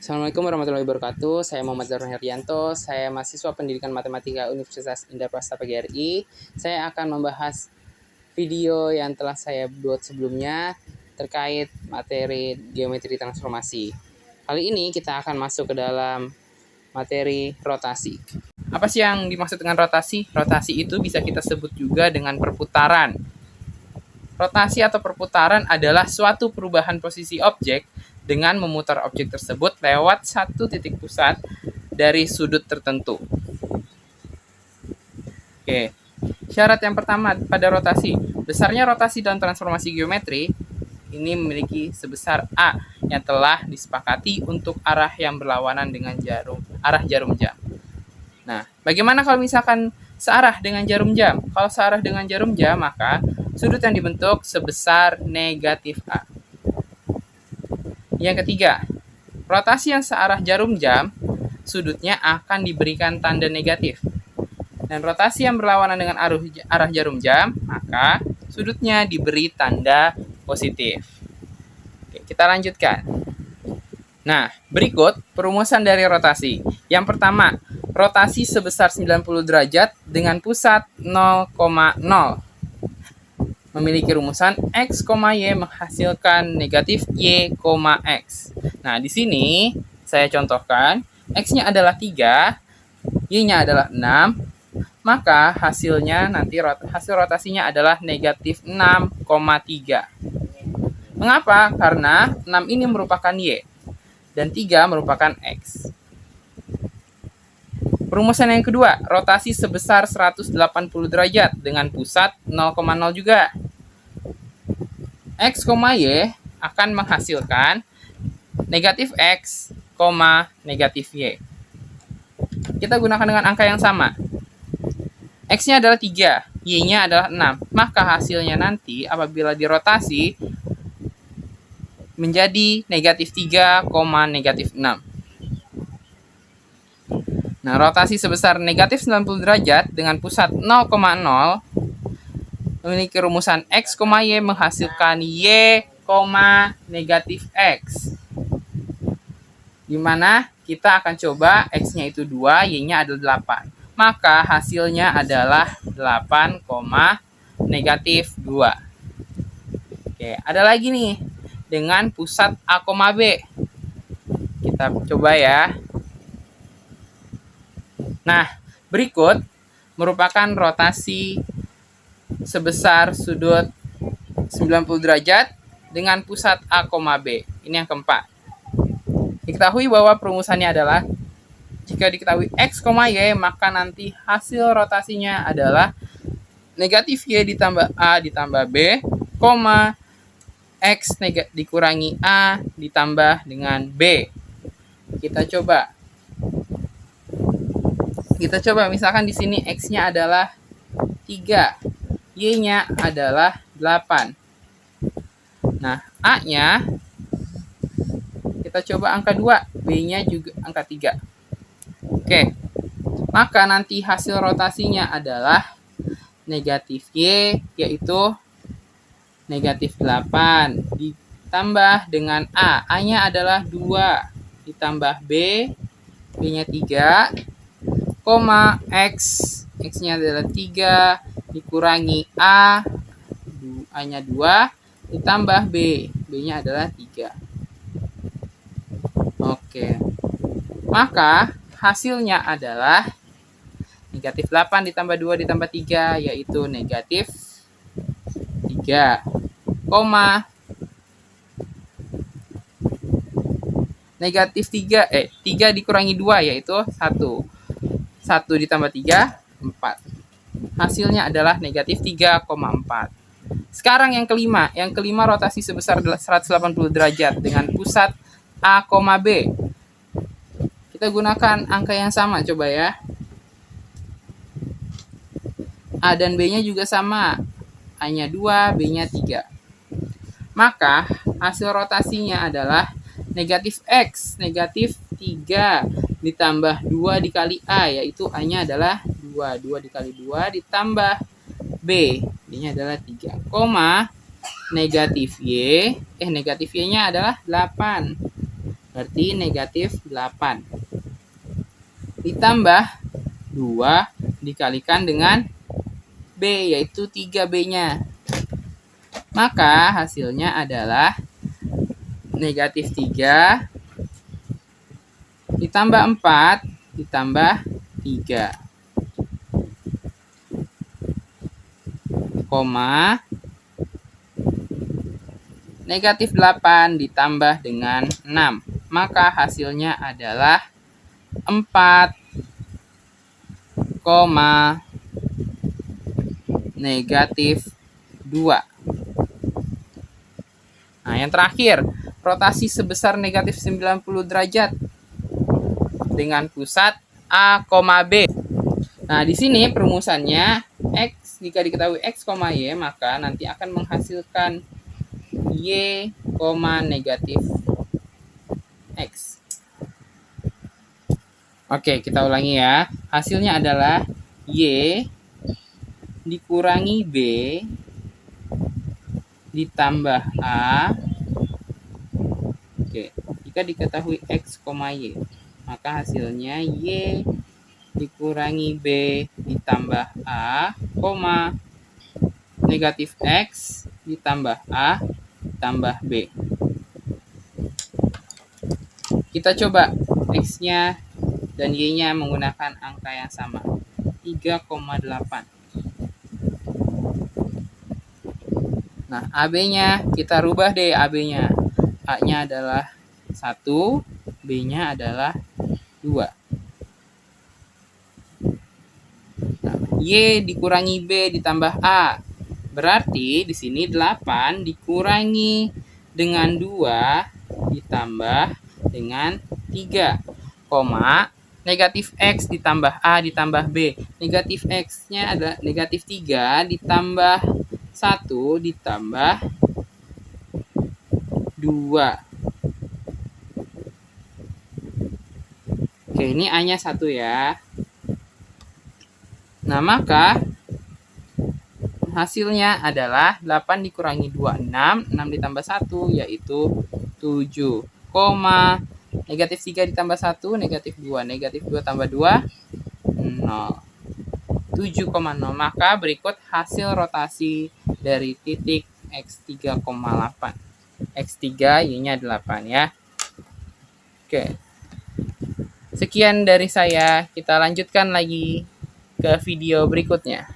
Assalamualaikum warahmatullahi wabarakatuh. Saya Muhammad Zarun Herianto. Saya mahasiswa Pendidikan Matematika Universitas Indah Prasta PGRI. Saya akan membahas video yang telah saya buat sebelumnya terkait materi geometri transformasi. Kali ini kita akan masuk ke dalam materi rotasi. Apa sih yang dimaksud dengan rotasi? Rotasi itu bisa kita sebut juga dengan perputaran. Rotasi atau perputaran adalah suatu perubahan posisi objek dengan memutar objek tersebut lewat satu titik pusat dari sudut tertentu. Oke, syarat yang pertama pada rotasi. Besarnya rotasi dalam transformasi geometri ini memiliki sebesar A yang telah disepakati untuk arah yang berlawanan dengan arah jarum jam. Nah, bagaimana kalau misalkan searah dengan jarum jam? Kalau searah dengan jarum jam, maka sudut yang dibentuk sebesar negatif A. Yang ketiga, rotasi yang searah jarum jam, sudutnya akan diberikan tanda negatif. Dan rotasi yang berlawanan dengan arah jarum jam, maka sudutnya diberi tanda positif. Oke, kita lanjutkan. Nah, berikut perumusan dari rotasi. Yang pertama, rotasi sebesar 90 derajat dengan pusat 0,0. Memiliki rumusan X, Y menghasilkan negatif Y, X. Nah, di sini saya contohkan, X-nya adalah 3, Y-nya adalah 6, maka hasilnya nanti hasil rotasinya adalah negatif 6,3. Mengapa? Karena 6 ini merupakan Y, dan 3 merupakan X. Perumusan yang kedua, rotasi sebesar 180 derajat dengan pusat 0,0 juga. X, Y akan menghasilkan negatif X, negatif Y. Kita gunakan dengan angka yang sama. X-nya adalah 3, Y-nya adalah 6. Maka hasilnya nanti apabila dirotasi menjadi negatif 3, negatif 6. Nah, rotasi sebesar negatif 90 derajat dengan pusat 0,0 memiliki rumusan X, Y menghasilkan Y, negatif X. Di mana kita akan coba X-nya itu 2, Y-nya adalah 8. Maka hasilnya adalah 8, negatif 2. Oke, ada lagi nih dengan pusat A, B. Kita coba ya. Nah, berikut merupakan rotasi sebesar sudut 90 derajat dengan pusat A, B. Ini yang keempat. Diketahui bahwa perumusannya adalah jika diketahui X, Y, maka nanti hasil rotasinya adalah negatif Y ditambah A ditambah B, X dikurangi A ditambah dengan B. Kita coba misalkan di sini X-nya adalah 3, Y-nya adalah 8. Nah, A-nya kita coba angka 2, B-nya juga angka 3. Oke, maka nanti hasil rotasinya adalah negatif Y, yaitu negatif 8, ditambah dengan A. A-nya adalah 2, ditambah B, B-nya 3, X, X-nya adalah 3, dikurangi A-nya 2, ditambah B, B-nya adalah 3. Oke, maka hasilnya adalah negatif 8 ditambah 2 ditambah 3, yaitu negatif 3, negatif 3, 3 dikurangi 2, yaitu 1. 1 ditambah 3, 4. Hasilnya adalah negatif 3,4. Sekarang yang kelima. Yang kelima rotasi sebesar 180 derajat dengan pusat A, B. Kita gunakan angka yang sama coba ya. A dan B-nya juga sama. A-nya 2, B-nya 3. Maka hasil rotasinya adalah negatif X, negatif 3 ditambah 2 dikali A, yaitu A-nya adalah 2. 2 dikali 2 ditambah B, B-nya adalah 3, negatif Y, negatif Y-nya adalah 8. Berarti negatif 8. Ditambah 2 dikalikan dengan B, yaitu 3B-nya. Maka hasilnya adalah negatif 3 ditambah 4 ditambah 3, koma negatif 8 ditambah dengan 6. Maka hasilnya adalah 4, negatif 2. Nah, yang terakhir, rotasi sebesar negatif 90 derajat dengan pusat A, B. Nah, di sini perumusannya X, jika diketahui X, Y, maka nanti akan menghasilkan Y, negatif X. Oke, kita ulangi ya. Hasilnya adalah Y dikurangi B ditambah A. Oke, jika diketahui X, Y, maka hasilnya Y dikurangi B ditambah A, negatif X ditambah A tambah B. Kita coba X-nya dan Y-nya menggunakan angka yang sama, 3,8. Nah, AB-nya kita rubah deh, AB-nya. A-nya adalah 1, B-nya adalah 2. Nah, Y dikurangi B ditambah A. Berarti di sini 8 dikurangi dengan 2 ditambah dengan 3, negatif X ditambah A ditambah B. Negatif X-nya adalah negatif 3 ditambah 1 ditambah 2. Oke, ini A-nya 1 ya. Nah, maka hasilnya adalah 8 dikurangi 2, 6. 6 ditambah 1, yaitu 7, negatif 3 ditambah 1, negatif 2. Negatif 2 tambah 2, 0. 7,0. Maka berikut hasil rotasi dari titik X3,8. X3, Y-nya 8 ya. Oke. Sekian dari saya. Kita lanjutkan lagi ke video berikutnya.